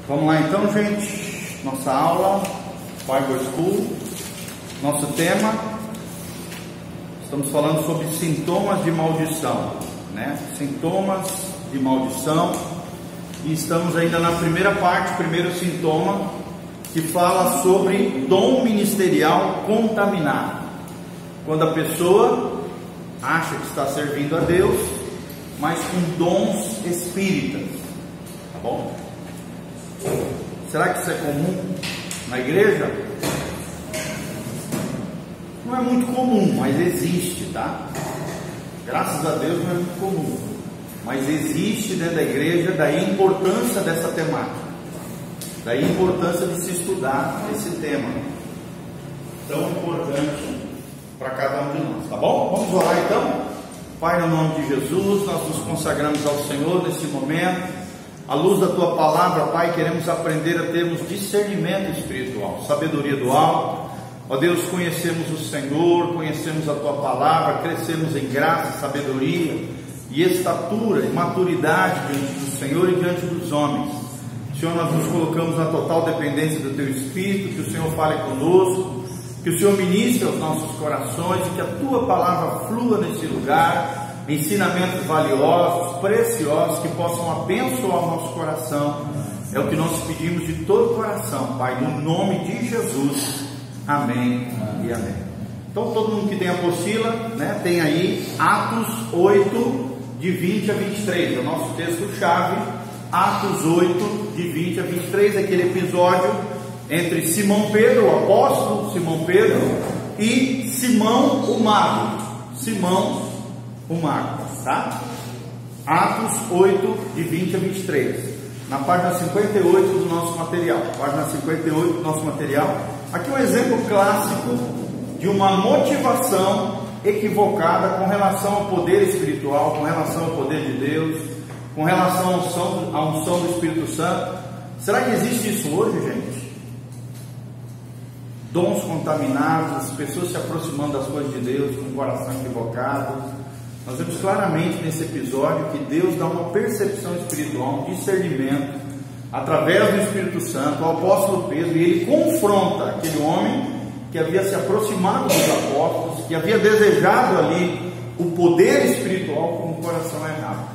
Vamos lá então, gente. Nossa aula, Bible School. Nosso tema, estamos falando sobre sintomas de maldição, né? Sintomas de maldição. E estamos ainda na primeira parte, primeiro sintoma, que fala sobre dom ministerial contaminado. Quando a pessoa acha que está servindo a Deus, mas com dons espíritas, tá bom? Será que isso é comum na igreja? Não é muito comum, mas existe, tá? Graças a Deus não é muito comum, mas existe dentro da igreja. Daí a importância dessa temática, daí a importância de se estudar esse tema tão importante para cada um de nós, tá bom? Vamos orar então. Pai, no nome de Jesus, nós nos consagramos ao Senhor nesse momento. À luz da Tua Palavra, Pai, queremos aprender a termos discernimento espiritual, sabedoria do alto. Ó Deus, conhecemos o Senhor, conhecemos a Tua Palavra, crescemos em graça, sabedoria e estatura e maturidade diante do Senhor e diante dos homens. Senhor, nós nos colocamos na total dependência do Teu Espírito, que o Senhor fale conosco, que o Senhor ministre aos nossos corações e que a Tua Palavra flua nesse lugar. Ensinamentos valiosos, preciosos, que possam abençoar o nosso coração. É o que nós pedimos de todo o coração, Pai, no nome de Jesus. Amém e amém. Então, todo mundo que tem a apostila, né, tem aí Atos 8, de 20 a 23. É o nosso texto-chave. Atos 8, de 20 a 23. Aquele episódio entre Simão Pedro, o apóstolo Simão Pedro, e Simão o mago. Simão o mago, tá? Atos 8, de 20 a 23. Na página 58 do nosso material. Página 58 do nosso material. Aqui um exemplo clássico de uma motivação equivocada com relação ao poder espiritual, com relação ao poder de Deus, com relação à unção do Espírito Santo. Será que existe isso hoje, gente? Dons contaminados, pessoas se aproximando das coisas de Deus com o coração equivocado. Nós vemos claramente nesse episódio que Deus dá uma percepção espiritual, um discernimento, através do Espírito Santo, ao apóstolo Pedro, e ele confronta aquele homem que havia se aproximado dos apóstolos, que havia desejado ali o poder espiritual com o coração errado,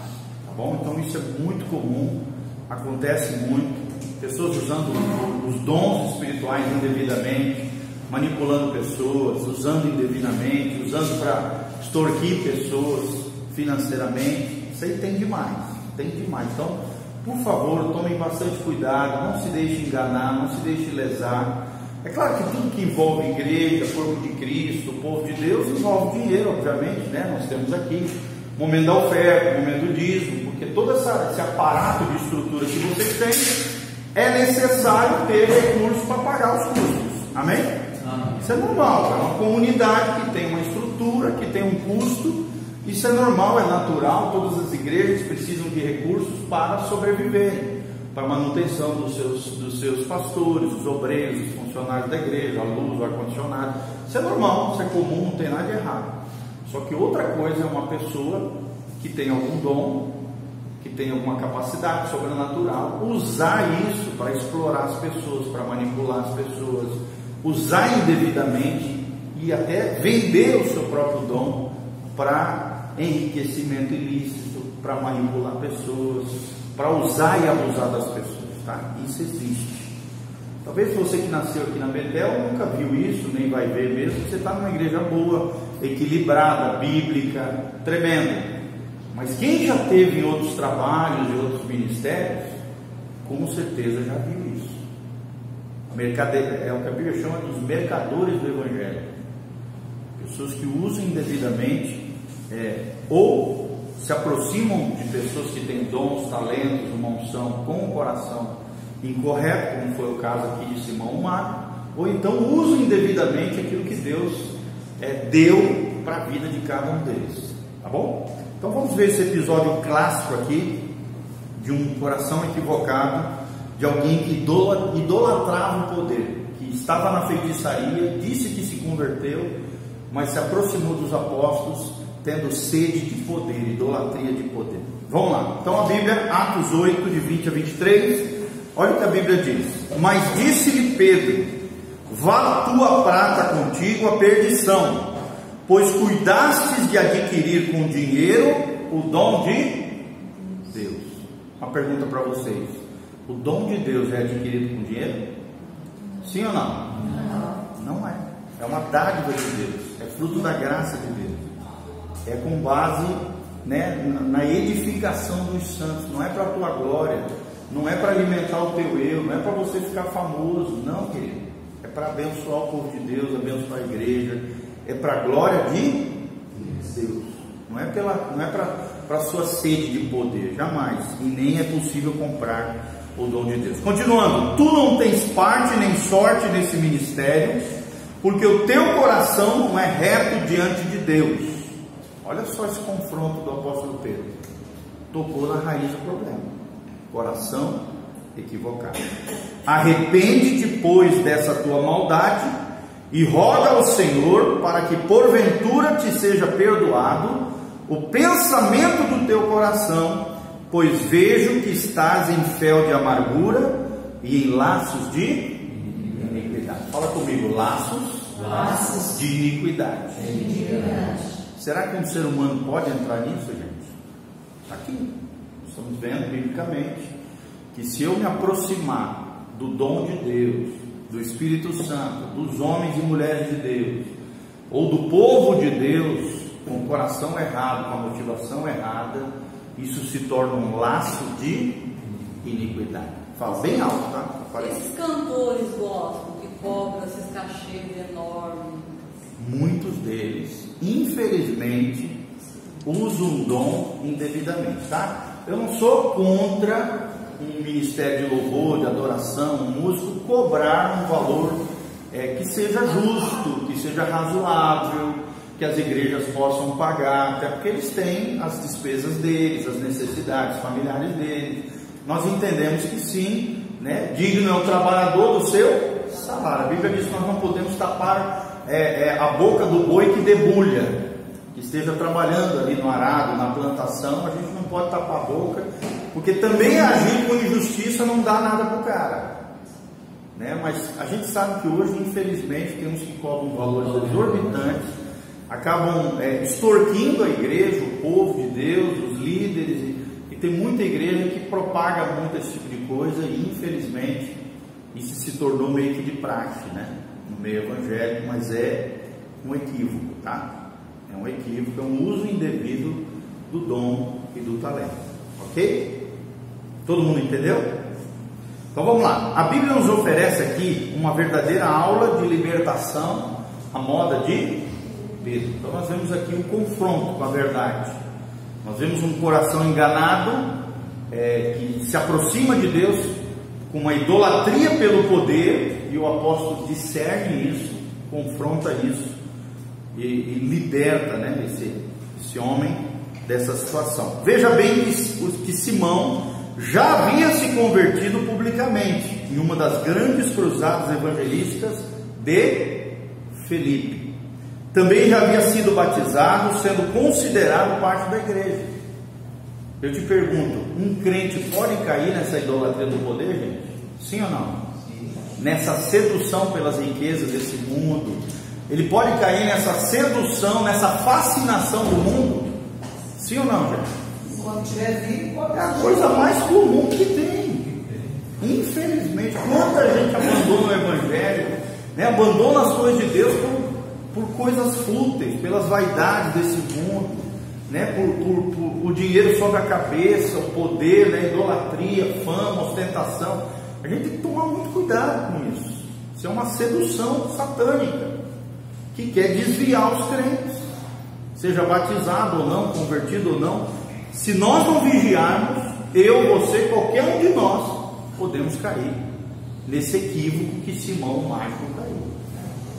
tá bom? Então isso é muito comum, acontece muito, pessoas usando os dons espirituais indevidamente, manipulando pessoas, usando indevidamente, usando para extorquir pessoas financeiramente. Isso aí tem demais, tem demais. Então, por favor, tomem bastante cuidado, não se deixe enganar, não se deixe lesar. É claro que tudo que envolve igreja, corpo de Cristo, povo de Deus, envolve dinheiro, obviamente, né? Nós temos aqui o momento da oferta, o momento do dízimo, porque todo esse aparato de estrutura que vocês têm, é necessário ter recursos para pagar os custos. Amém? Isso é normal, é uma comunidade que tem uma estrutura, que tem um custo. Isso é normal, é natural. Todas as igrejas precisam de recursos para sobreviver, para a manutenção dos seus pastores, os obreiros, os funcionários da igreja, a luz, o ar-condicionado. Isso é normal, isso é comum, não tem nada de errado. Só que outra coisa é uma pessoa que tem algum dom, que tem alguma capacidade sobrenatural, usar isso para explorar as pessoas, para manipular as pessoas, usar indevidamente e até vender o seu próprio dom para enriquecimento ilícito, para manipular pessoas, para usar e abusar das pessoas, tá? Isso existe. Talvez você que nasceu aqui na Betel nunca viu isso, nem vai ver mesmo. Você está numa igreja boa, equilibrada, bíblica, tremenda. Mas quem já teve em outros trabalhos e outros ministérios, com certeza já viu isso. É o que a Bíblia chama dos mercadores do Evangelho. Pessoas que usam indevidamente, ou se aproximam de pessoas que têm dons, talentos, uma unção com o coração incorreto, como foi o caso aqui de Simão o mago, ou então usam indevidamente aquilo que Deus deu para a vida de cada um deles, tá bom? Então vamos ver esse episódio clássico aqui de um coração equivocado, de alguém que idolatrava o poder, que estava na feitiçaria, disse que se converteu, mas se aproximou dos apóstolos tendo sede de poder, idolatria de poder. Vamos lá, então a Bíblia, Atos 8, de 20 a 23, Olha o que a Bíblia diz: mas disse-lhe Pedro: vá tua prata contigo à perdição, pois cuidastes de adquirir com dinheiro o dom de Deus. Uma pergunta para vocês: o dom de Deus é adquirido com dinheiro? Sim ou não? Não é. É uma dádiva de Deus, é fruto da graça de Deus, é com base, né, na edificação dos santos. Não é para a tua glória, não é para alimentar o teu eu, não é para você ficar famoso, não, querido. É para abençoar o povo de Deus, abençoar a igreja, é para a glória de Deus. Não é para a sua sede de poder, jamais. E nem é possível comprar o dom de Deus. Continuando: tu não tens parte nem sorte nesse ministério, porque o teu coração não é reto diante de Deus. Olha só esse confronto do apóstolo Pedro. Tocou na raiz do problema: coração equivocado. Arrepende-te, pois, dessa tua maldade e roga ao Senhor para que porventura te seja perdoado o pensamento do teu coração, pois vejo que estás em fel de amargura e em laços de iniquidade. Fala comigo: laços de iniquidade. Será que um ser humano pode entrar nisso, gente? Está aqui. Estamos vendo biblicamente que se eu me aproximar do dom de Deus, do Espírito Santo, dos homens e mulheres de Deus, ou do povo de Deus, com o coração errado, com a motivação errada, isso se torna um laço de iniquidade. Fala bem alto, tá? Esses cantores gospel que cobram esses cachês enormes, muitos deles, infelizmente, usam o dom indevidamente, tá? Eu não sou contra um ministério de louvor, de adoração, um músico cobrar um valor que seja justo, que seja razoável, que as igrejas possam pagar, até porque eles têm as despesas deles, as necessidades familiares deles. Nós entendemos que sim, né? Digno é o trabalhador do seu salário. A Bíblia diz que nós não podemos tapar a boca do boi que debulha, que esteja trabalhando ali no arado, na plantação. A gente não pode tapar a boca, porque também agir com injustiça não dá nada para o cara, né? Mas a gente sabe que hoje, infelizmente, temos que cobram valores exorbitantes, acabam extorquindo a igreja, o povo de Deus, os líderes, e tem muita igreja que propaga muito esse tipo de coisa, e infelizmente isso se tornou meio que de praxe, né? No meio evangélico, mas é um equívoco, tá? É um equívoco, é um uso indevido do dom e do talento, ok? Todo mundo entendeu? Então vamos lá. A Bíblia nos oferece aqui uma verdadeira aula de libertação à moda de Pedro. Então nós vemos aqui um confronto com a verdade. Nós vemos um coração enganado, que se aproxima de Deus com uma idolatria pelo poder, e o apóstolo discerne isso, confronta isso e liberta, né, esse homem dessa situação. Veja bem que Simão já havia se convertido publicamente em uma das grandes cruzadas evangelísticas de Filipe. Também já havia sido batizado, sendo considerado parte da igreja. Eu te pergunto: um crente pode cair nessa idolatria do poder, gente? Sim ou não? Sim. Nessa sedução pelas riquezas desse mundo? Ele pode cair nessa sedução, nessa fascinação do mundo? Sim ou não, gente? Quando tiver vivo, pode. É a coisa mais comum que tem. Infelizmente, quanta gente abandona o evangelho, né? Abandona as coisas de Deus por coisas fúteis, pelas vaidades desse mundo, né? Por o dinheiro sobre a cabeça, o poder, né? Idolatria, fama, ostentação. A gente tem que tomar muito cuidado com isso. Isso é uma sedução satânica que quer desviar os crentes, seja batizado ou não, convertido ou não. Se nós não vigiarmos, eu, você, qualquer um de nós, podemos cair nesse equívoco que Simão Mágico caiu.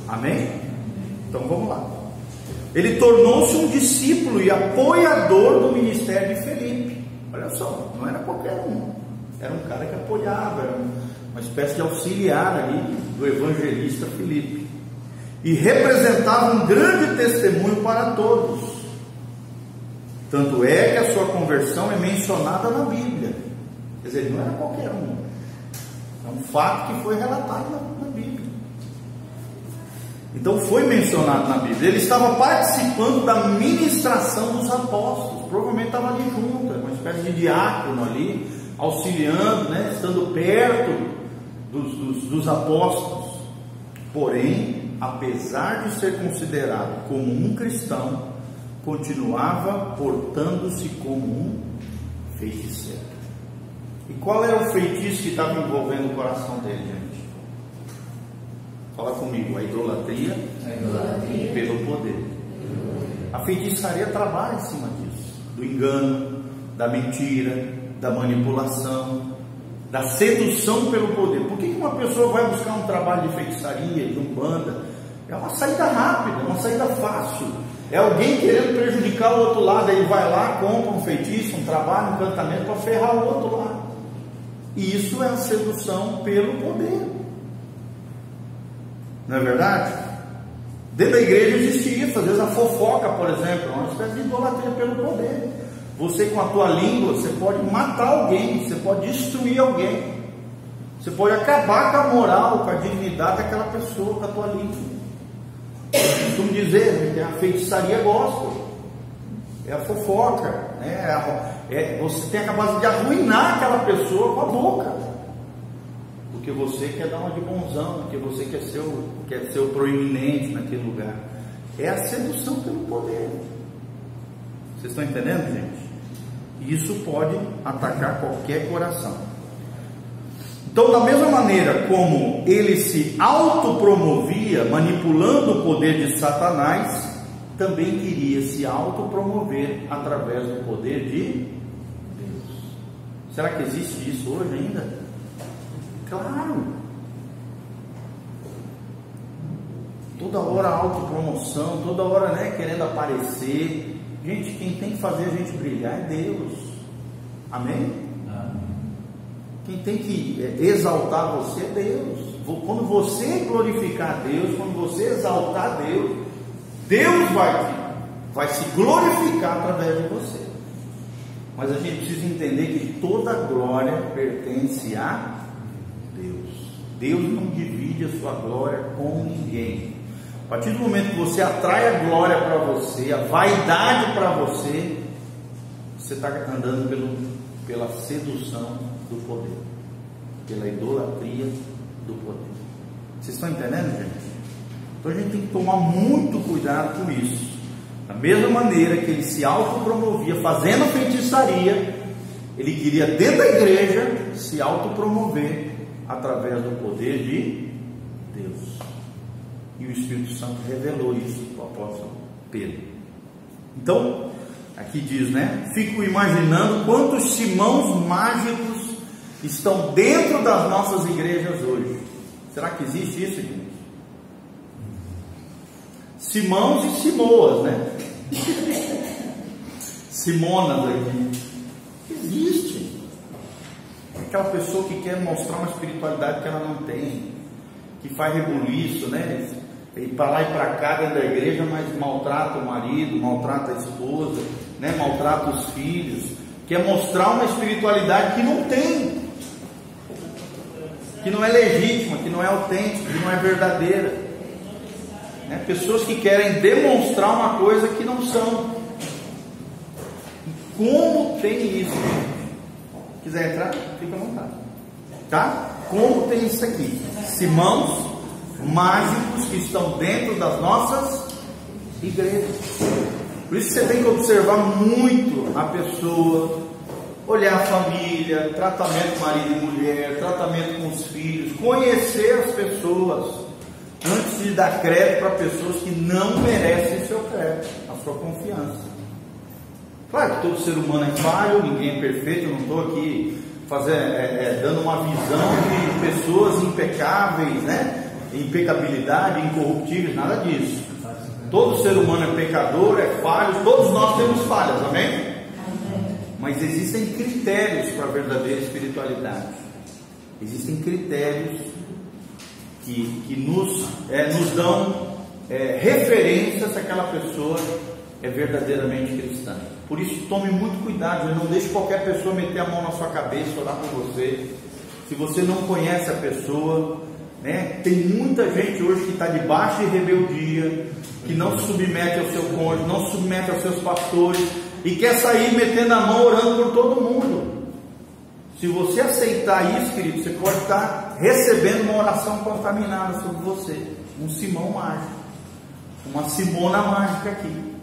Amém? Então vamos lá. Ele tornou-se um discípulo e apoiador do ministério de Filipe. Olha só, não era qualquer um. Era um cara que apoiava, era uma espécie de auxiliar ali do evangelista Filipe. E representava um grande testemunho para todos. Tanto é que a sua conversão é mencionada na Bíblia. Quer dizer, não era qualquer um. É um fato que foi relatado na Bíblia. Então foi mencionado na Bíblia. Ele estava participando da ministração dos apóstolos. Provavelmente estava ali junto, uma espécie de diácono ali, auxiliando, né, estando perto dos apóstolos. Porém, apesar de ser considerado como um cristão, continuava portando-se como um feiticeiro. E qual era o feitiço que estava envolvendo o coração dele, gente? Fala comigo, a idolatria pelo poder. A feitiçaria trabalha em cima disso, do engano, da mentira, da manipulação, da sedução pelo poder. Por que uma pessoa vai buscar um trabalho de feitiçaria, de umbanda? É uma saída rápida, uma saída fácil. É alguém querendo prejudicar o outro lado, ele vai lá, compra um feitiço, um trabalho, um encantamento para ferrar o outro lado. E isso é a sedução pelo poder. Não é verdade? Dentro da igreja existia isso, às vezes a fofoca, por exemplo, é uma espécie de idolatria pelo poder. Você com a tua língua, você pode matar alguém, você pode destruir alguém, você pode acabar com a moral, com a dignidade daquela pessoa com a tua língua. Eu costumo dizer que a feitiçaria gospel, é a fofoca, né? Você tem a capacidade de arruinar aquela pessoa com a boca, porque você quer dar uma de bonzão, porque você quer ser o proeminente naquele lugar. É a sedução pelo poder. Vocês estão entendendo, gente? Isso pode atacar qualquer coração. Então, da mesma maneira como ele se autopromovia, manipulando o poder de Satanás, também queria se autopromover através do poder de Deus. Será que existe isso hoje ainda? Claro. Toda hora autopromoção, toda hora, né, querendo aparecer. Gente, quem tem que fazer a gente brilhar é Deus. Amém? Quem tem que exaltar você é Deus. Quando você glorificar Deus, quando você exaltar Deus, Deus vai se glorificar através de você. Mas a gente precisa entender que toda glória pertence a Deus. Deus não divide a sua glória com ninguém. A partir do momento que você atrai a glória para você, a vaidade para você, você está andando pela sedução do poder, pela idolatria do poder. Vocês estão entendendo, gente? Então a gente tem que tomar muito cuidado com isso. Da mesma maneira que ele se autopromovia fazendo feitiçaria, ele queria dentro da igreja se autopromover através do poder de Deus. E o Espírito Santo revelou isso para o apóstolo Pedro. Então, aqui diz, né? Fico imaginando quantos Simãos mágicos estão dentro das nossas igrejas hoje. Será que existe isso, gente? Simãos e Simoas, né? Simonas aqui. Existe. Aquela pessoa que quer mostrar uma espiritualidade que ela não tem, que faz rebuliço, né? E para lá e para cá dentro da igreja, mas maltrata o marido, maltrata a esposa, né? Maltrata os filhos, quer mostrar uma espiritualidade que não tem, que não é legítima, que não é autêntica, que não é verdadeira, né? Pessoas que querem demonstrar uma coisa que não são. Como tem isso? Se quiser entrar, fica à vontade, tá? Como tem isso aqui? Simãos mágicos que estão dentro das nossas igrejas. Por isso você tem que observar muito a pessoa, olhar a família, tratamento marido e mulher, tratamento com os filhos, conhecer as pessoas antes de dar crédito para pessoas que não merecem seu crédito, a sua confiança. Claro que todo ser humano é falho, ninguém é perfeito. Eu não estou aqui dando uma visão de pessoas impecáveis, né? Impecabilidade, incorruptíveis, nada disso. Todo ser humano é pecador, é falho, todos nós temos falhas, amém? Amém. Mas existem critérios para a verdadeira espiritualidade. Existem critérios que nos dão referências se aquela pessoa é verdadeiramente cristã. Por isso tome muito cuidado, não deixe qualquer pessoa meter a mão na sua cabeça, orar por você. se você não conhece a pessoa, né? Tem muita gente hoje que está debaixo de rebeldia, que não se submete ao seu cônjuge, não se submete aos seus pastores e quer sair metendo a mão orando por todo mundo. Se você aceitar isso, querido, você pode estar recebendo uma oração contaminada sobre você, um Simão mágico, uma Simona mágica aqui,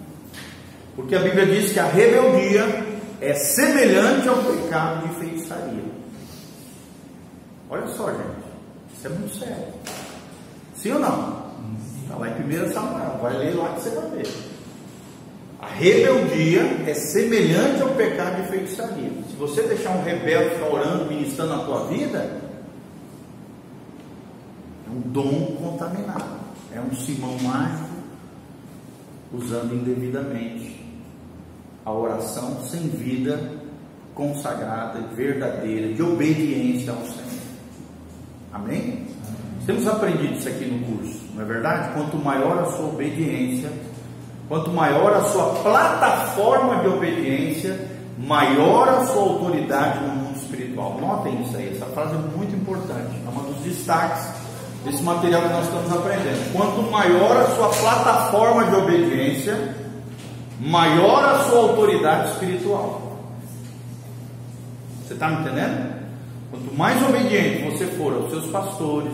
porque a Bíblia diz que a rebeldia é semelhante ao pecado de feitiçaria. Olha só, gente, isso é muito sério. Sim ou não? Está lá em 1 Samuel, vai ler lá que você vai ver. A rebeldia é semelhante ao pecado de feitiçaria. Se você deixar um rebelde ficar orando, ministrando na tua vida, é um dom contaminado, é um Simão mágico usando indevidamente a oração sem vida consagrada, verdadeira, de obediência ao Senhor. Amém? Temos aprendido isso aqui no curso, não é verdade? Quanto maior a sua obediência, quanto maior a sua plataforma de obediência, maior a sua autoridade no mundo espiritual. Notem isso aí, essa frase é muito importante, é um dos destaques desse material que nós estamos aprendendo. Quanto maior a sua plataforma de obediência, maior a sua autoridade espiritual. Você está me entendendo? Quanto mais obediente você for aos seus pastores,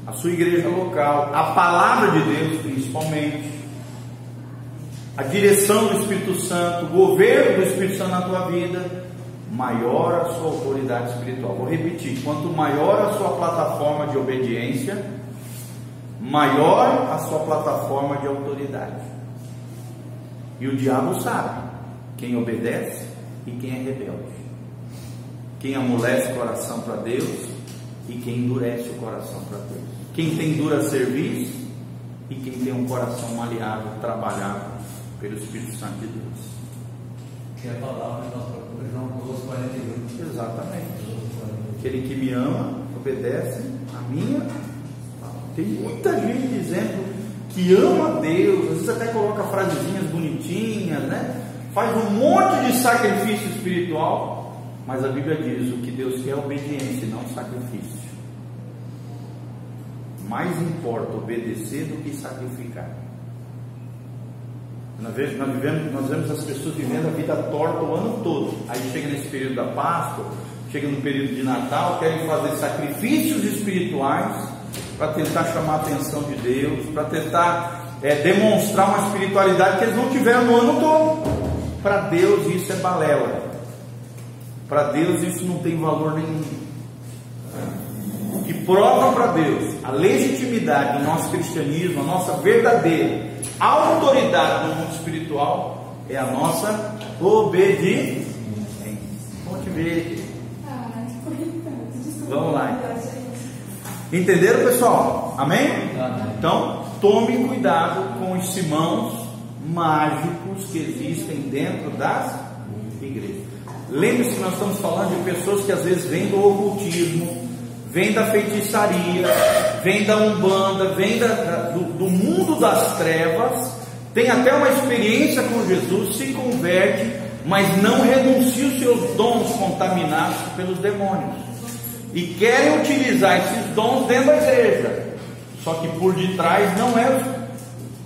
à sua igreja local, à palavra de Deus principalmente, a direção do Espírito Santo, o governo do Espírito Santo na tua vida, maior a sua autoridade espiritual. Vou repetir: quanto maior a sua plataforma de obediência, maior a sua plataforma de autoridade. E o diabo sabe quem obedece e quem é rebelde, quem amolece o coração para Deus e quem endurece o coração para Deus, quem tem dura serviço e quem tem um coração maleável, trabalhado pelo Espírito Santo de Deus. Que é a palavra que nós procuramos, João 12:41. Exatamente. Aquele que me ama, obedece a minha. Tem muita gente dizendo que ama a Deus, às vezes até coloca frasezinhas bonitinhas, né? Faz um monte de sacrifício espiritual, mas a Bíblia diz: o que Deus quer é obediência e não sacrifício. Mais importa obedecer do que sacrificar. Nós vemos as pessoas vivendo a vida torta o ano todo. Aí chega nesse período da Páscoa, chega no período de Natal, querem fazer sacrifícios espirituais para tentar chamar a atenção de Deus, para tentar demonstrar uma espiritualidade que eles não tiveram no ano todo. Para Deus isso é balela. Para Deus isso não tem valor nenhum. O que prova para Deus a legitimidade do nosso cristianismo, a nossa verdadeira autoridade no mundo espiritual, é a nossa obediência. Vamos te ver. Vamos lá. Entenderam, pessoal? Amém? Então, tome cuidado com os simãos mágicos que existem dentro das igrejas. Lembre-se que nós estamos falando de pessoas que às vezes vêm do ocultismo, vêm da feitiçaria, vêm da umbanda, vêm do mundo das trevas, tem até uma experiência com Jesus, se converte, mas não renuncia os seus dons contaminados pelos demônios, e querem utilizar esses dons dentro da igreja, só que por detrás não é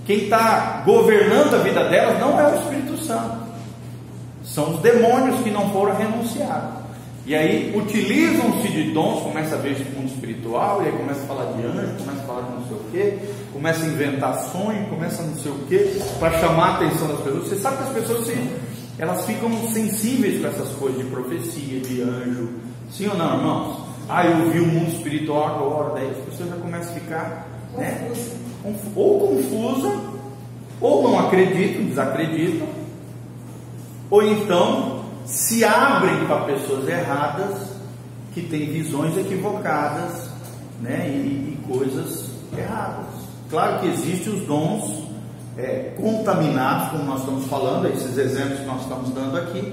quem está governando a vida delas, não é o Espírito Santo, são os demônios que não foram renunciados. E aí utilizam-se de dons, começa a ver esse mundo espiritual, e aí começa a falar de anjo, começa a falar de não sei o que, começa a inventar sonho, começa a não sei o que, para chamar a atenção das pessoas. Você sabe que as pessoas elas ficam sensíveis para essas coisas de profecia, de anjo, sim ou não, irmãos? Eu vi o mundo espiritual agora, daí as pessoas já começam a ficar, né, ou confusa, ou não acreditam, desacreditam, ou então se abrem para pessoas erradas que têm visões equivocadas, né, e coisas erradas. Claro que existem os dons contaminados, como nós estamos falando, esses exemplos que nós estamos dando aqui,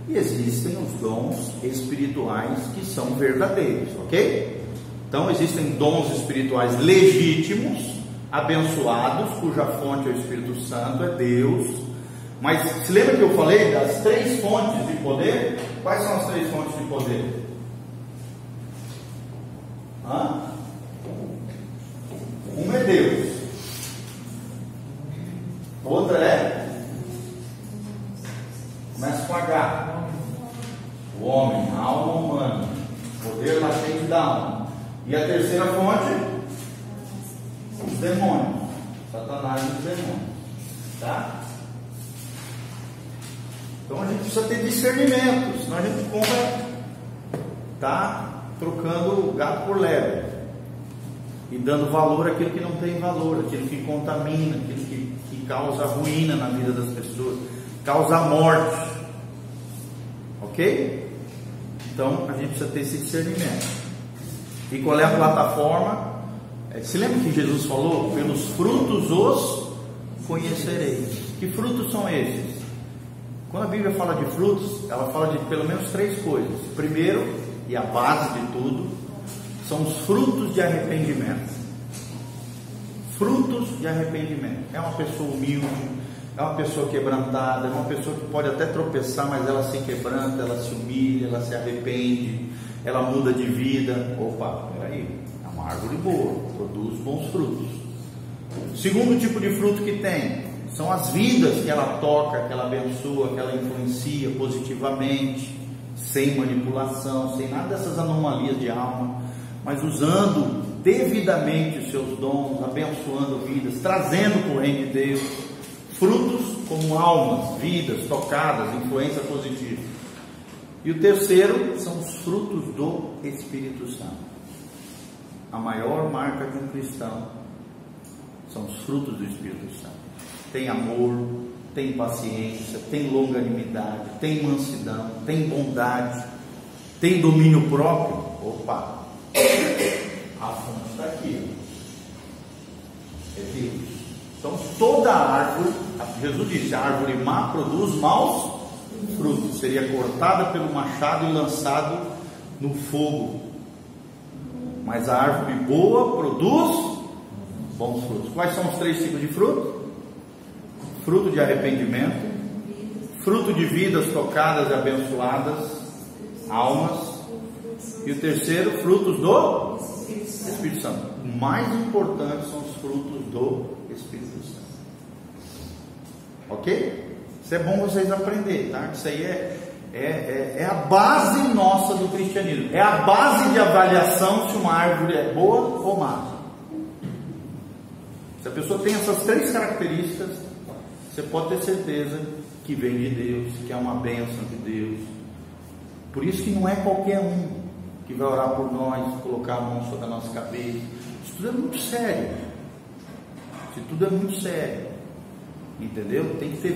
e existem os dons espirituais que são verdadeiros, ok? Então existem dons espirituais legítimos, abençoados, cuja fonte é o Espírito Santo, é Deus. Mas se lembra que eu falei das 3 fontes de poder? Quais são as 3 fontes de poder? Uma é Deus. Outra é, começa com H, o homem, a alma humana, poder latente da alma. E a terceira fonte, os demônios, Satanás e os demônios, tá? Então a gente precisa ter discernimento, senão a gente compra, tá trocando gato por lebre e dando valor àquilo que não tem valor, aquilo que contamina, aquilo que causa ruína na vida das pessoas, causa morte, ok? Então a gente precisa ter esse discernimento. E qual é a plataforma? Se lembra que Jesus falou? Pelos frutos os conhecereis. Que frutos são esses? Quando a Bíblia fala de frutos, ela fala de pelo menos 3 coisas. Primeiro, e a base de tudo, são os frutos de arrependimento. Frutos de arrependimento. É uma pessoa humilde, é uma pessoa quebrantada, é uma pessoa que pode até tropeçar, mas ela se quebranta, ela se humilha, ela se arrepende, ela muda de vida. Opa, peraí, é uma árvore boa, produz bons frutos. Segundo tipo de fruto que tem, são as vidas que ela toca, que ela abençoa, que ela influencia positivamente, sem manipulação, sem nada dessas anomalias de alma, mas usando devidamente os seus dons, abençoando vidas, trazendo para o reino de Deus, frutos como almas, vidas tocadas, influência positiva. E o terceiro são os frutos do Espírito Santo. A maior marca de um cristão são os frutos do Espírito Santo. Tem amor, tem paciência, tem longanimidade, tem mansidão, tem bondade, tem domínio próprio. Opa, a fonte está aqui. É Deus. Então toda árvore, Jesus disse, a árvore má produz maus frutos, seria cortada pelo machado e lançado no fogo. Mas a árvore boa produz bons frutos. Quais são os 3 tipos de fruto? Fruto de arrependimento, fruto de vidas tocadas e abençoadas, almas, e o terceiro, frutos do Espírito Santo. O mais importante são os frutos do Espírito Santo. Ok? Isso é bom vocês aprenderem, tá? Isso aí é a base nossa do cristianismo. É a base de avaliação se uma árvore é boa ou má. Se a pessoa tem essas 3 características, você pode ter certeza que vem de Deus, que é uma bênção de Deus. Por isso que não é qualquer um que vai orar por nós, colocar a mão sobre a nossa cabeça. Isso tudo é muito sério. Isso tudo é muito sério. Entendeu? Tem que ter